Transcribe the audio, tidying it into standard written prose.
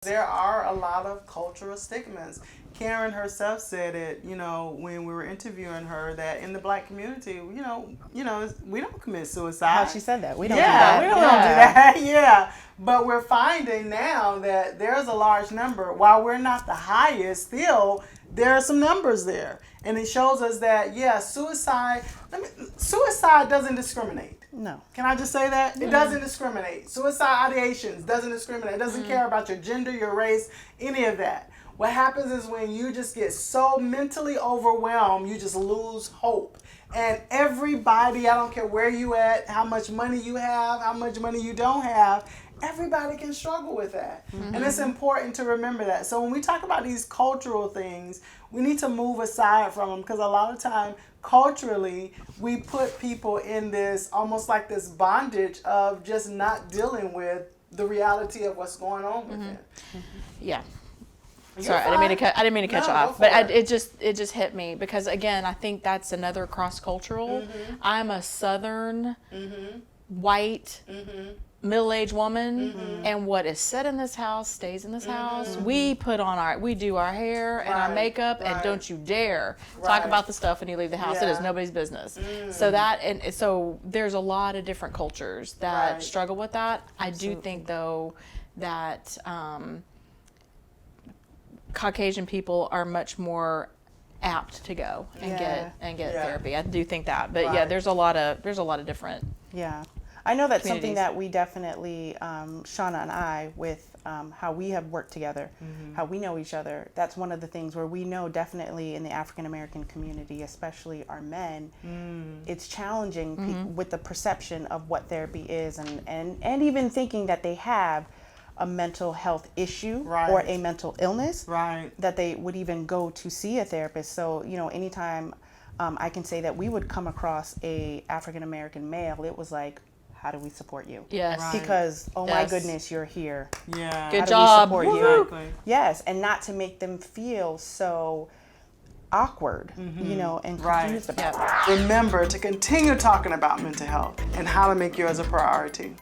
There are a lot of cultural stigmas. Karen herself said it, when we were interviewing her, that in the Black community, we don't commit suicide. How she said that. We don't do Yeah, that. we don't do that. Yeah. But we're finding now that there's a large number. While we're not the highest, still, there are some numbers there. And it shows us that, suicide doesn't discriminate. No. Can I just say that? It doesn't discriminate. Suicide ideations doesn't discriminate. It doesn't care about your gender, your race, any of that. What happens is when you just get so mentally overwhelmed, you just lose hope. And everybody, I don't care where you at, how much money you have, how much money you don't have, everybody can struggle with that. And it's important to remember that. So when we talk about these cultural things, we need to move aside from them, because a lot of time, culturally, we put people in this, almost like this bondage of just not dealing with the reality of what's going on with it. Yeah. You're Sorry, I didn't mean to cut you No, off, but it just hit me because, again, I think that's another cross-cultural. I'm a Southern, white, middle-aged woman, and what is said in this house stays in this house. We do our hair and our makeup, and don't you dare talk about the stuff when you leave the house. It is nobody's business. So there's a lot of different cultures that struggle with that. I do think, though, that Caucasian people are much more apt to go and get therapy. I do think that, but there's a lot of different. Yeah, I know that's something that we definitely, Shauna and I, with how we have worked together, how we know each other. That's one of the things where we know definitely in the African American community, especially our men, it's challenging with the perception of what therapy is, and even thinking that they have a mental health issue or a mental illness, that they would even go to see a therapist. So, anytime I can say that we would come across a African American male, it was like, how do we support you? Yes. Because, my goodness, you're here. Yeah. Good How job. do we support you? Exactly. Yes, and not to make them feel so awkward, and confused about it. Remember to continue talking about mental health and how to make yours a priority.